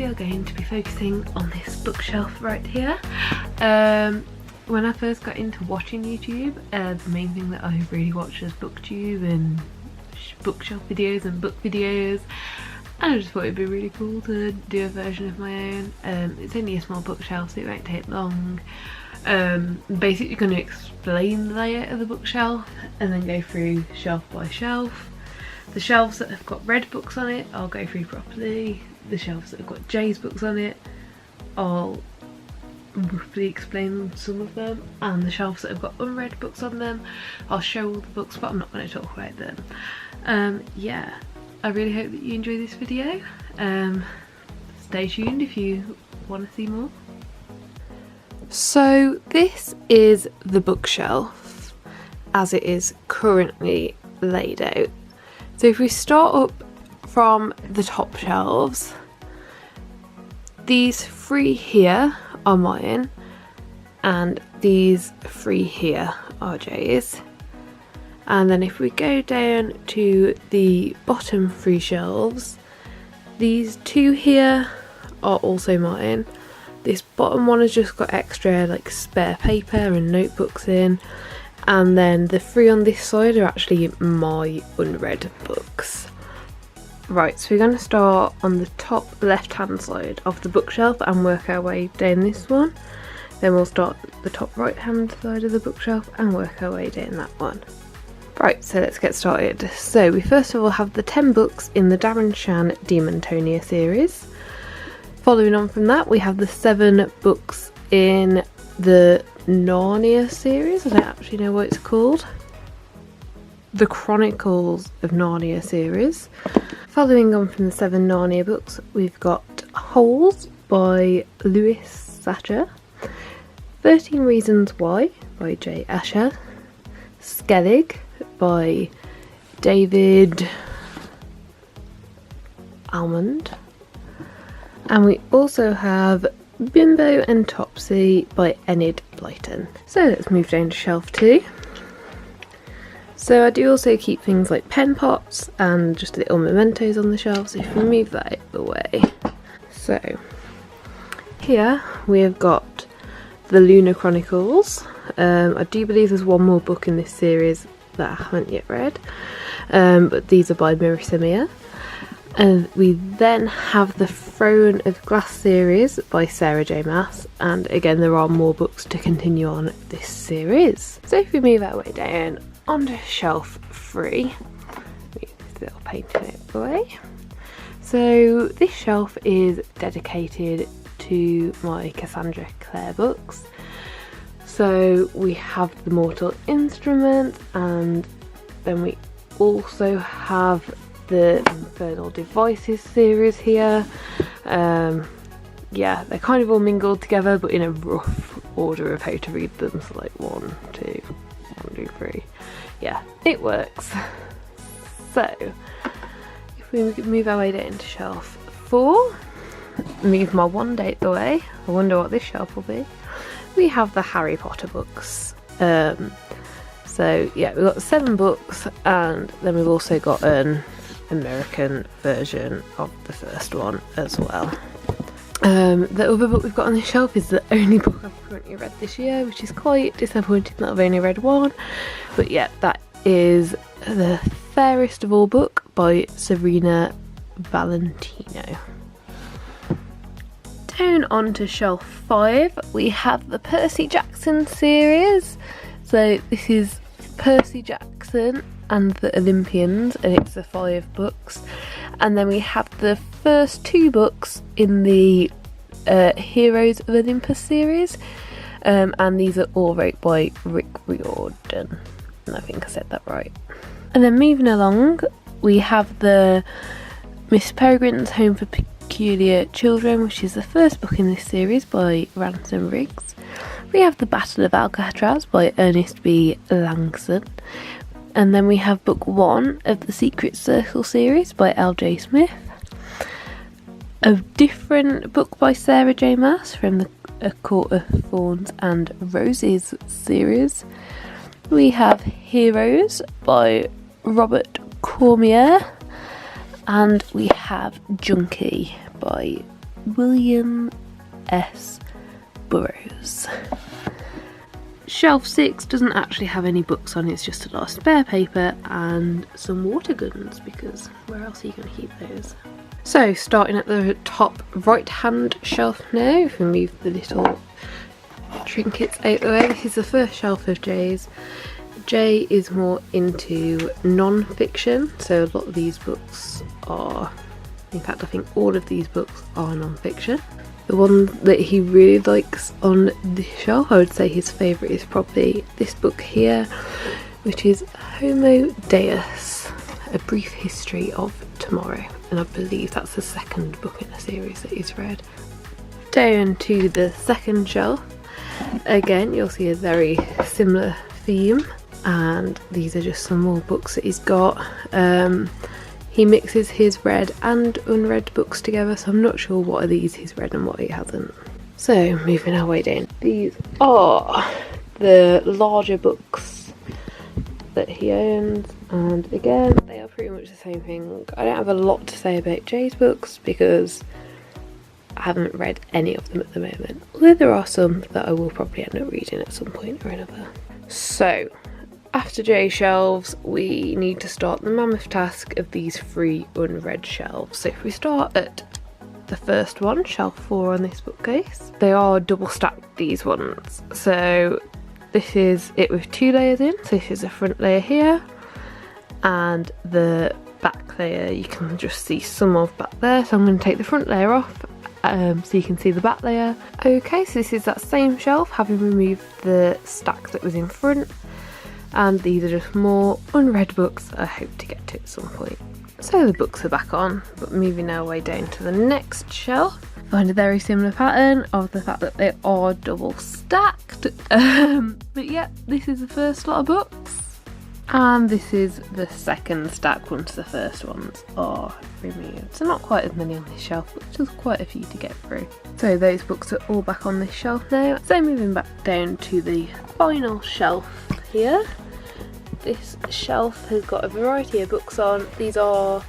are going to be focusing on this bookshelf right here. When I first got into watching YouTube, the main thing that I really watched was Booktube and bookshelf videos and book videos, and I just thought it'd be really cool to do a version of my own. It's only a small bookshelf, so it won't take long. Basically going to explain the layout of the bookshelf and then go through shelf by shelf. The shelves that have got red books on it I'll go through properly. The shelves that have got J's books on it I'll roughly explain some of them, and the shelves that have got unread books on them I'll show all the books, but I'm not going to talk about them. Yeah, I really hope that you enjoy this video. Stay tuned if you want to see more. So this is the bookshelf as it is currently laid out. So if we start up from the top shelves, these three here are mine and these three here are Jay's. And then if we go down to the bottom three shelves, these two here are also mine. This bottom one has just got extra like spare paper and notebooks in, and then the three on this side are actually my unread books. Right, so we're going to start on the top left hand side of the bookshelf and work our way down this one. Then we'll start the top right hand side of the bookshelf and work our way down that one. Right, so let's get started. So we first of all have the 10 books in the Darren Shan Demontonia series. Following on from that, we have the 7 books in the Narnia series. I don't actually know what it's called. The Chronicles of Narnia series. Following on from the 7 Narnia books, we've got Holes by Lewis Satcher, 13 Reasons Why by J. Asher, Skellig by David Almond. And we also have Bimbo and Topsy by Enid Blyton. So let's move down to shelf 2. So I do also keep things like pen pots and just little mementos on the shelf, so if we move that out of the way. So here we have got the Lunar Chronicles. I do believe there's one more book in this series that I haven't yet read, but these are by Marissa Meyer. And we then have the Throne of Glass series by Sarah J. Maas, and again there are more books to continue on this series. So if we move our way down onto shelf 3, move this little painting out of the way. So this shelf is dedicated to my Cassandra Clare books. So we have the Mortal Instruments, and then we also have the Infernal Devices series here. Yeah, they're kind of all mingled together, but in a rough order of how to read them. So like 1, 2, 3. Yeah, it works. So if we move our way down to shelf 4, move my wand out the way. I wonder what this shelf will be. We have the Harry Potter books. So yeah, we've got 7 books, and then we've also got an American version of the first one as well. The other book we've got on this shelf is the only book I've currently read this year, which is quite disappointing that I've only read one. But yeah, that is The Fairest of All book by Serena Valentino. Down onto shelf 5, we have the Percy Jackson series. So this is Percy Jackson and the Olympians, and it's the 5 books. And then we have the first 2 books in the Heroes of Olympus series, and these are all wrote by Rick Riordan, and I think I said that right. And then moving along, we have the Miss Peregrine's Home for Peculiar Children, which is the first book in this series by Ransom Riggs. We have The Battle of Alcatraz by Ernest B. Langson. And then we have book 1 of the Secret Circle series by L.J. Smith. A different book by Sarah J. Maas from the A Court of Thorns and Roses series. We have Heroes by Robert Cormier. And we have Junkie by William S. Burroughs. Shelf 6 doesn't actually have any books on, it's just a lot of spare paper and some water guns, because where else are you going to keep those? So starting at the top right hand shelf now, if we move the little trinkets out the way, this is the first shelf of Jay's. Jay is more into non-fiction, so a lot of these books are, in fact I think all of these books are non-fiction. The one that he really likes on this shelf, I would say his favourite, is probably this book here, which is Homo Deus, A Brief History of Tomorrow, and I believe that's the second book in a series that he's read. Down to the second shelf, again you'll see a very similar theme, and these are just some more books that he's got. He mixes his read and unread books together, so I'm not sure what of these he's read and what he hasn't. So moving our way down, these are the larger books that he owns, and again they are pretty much the same thing. I don't have a lot to say about Jay's books because I haven't read any of them at the moment, although there are some that I will probably end up reading at some point or another. So after Jay's shelves, we need to start the mammoth task of these 3 unread shelves. So if we start at the first one, shelf 4 on this bookcase, they are double stacked, these ones. So this is it with 2 layers in, so this is the front layer here, and the back layer you can just see some of back there, so I'm going to take the front layer off so you can see the back layer. Okay, so this is that same shelf, having removed the stack that was in front. And these are just more unread books I hope to get to at some point. So the books are back on, but moving our way down to the next shelf, find a very similar pattern of the fact that they are double stacked. But yeah, this is the first lot of books, and this is the second stack once the first ones are removed. So not quite as many on this shelf, but just quite a few to get through. So those books are all back on this shelf now. So moving back down to the final shelf here. This shelf has got a variety of books on. These are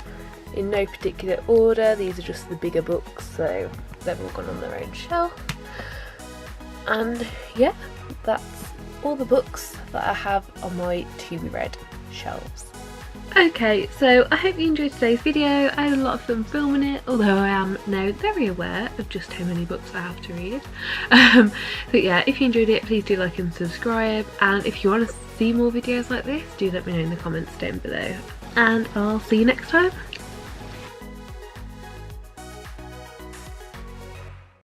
in no particular order, these are just the bigger books, so they've all gone on their own shelf. And yeah, that's all the books that I have on my to be read shelves. Okay, so I hope you enjoyed today's video. I had a lot of fun filming it, although I am now very aware of just how many books I have to read. But yeah, if you enjoyed it, please do like and subscribe, and if you want to see more videos like this, do let me know in the comments down below. And I'll see you next time.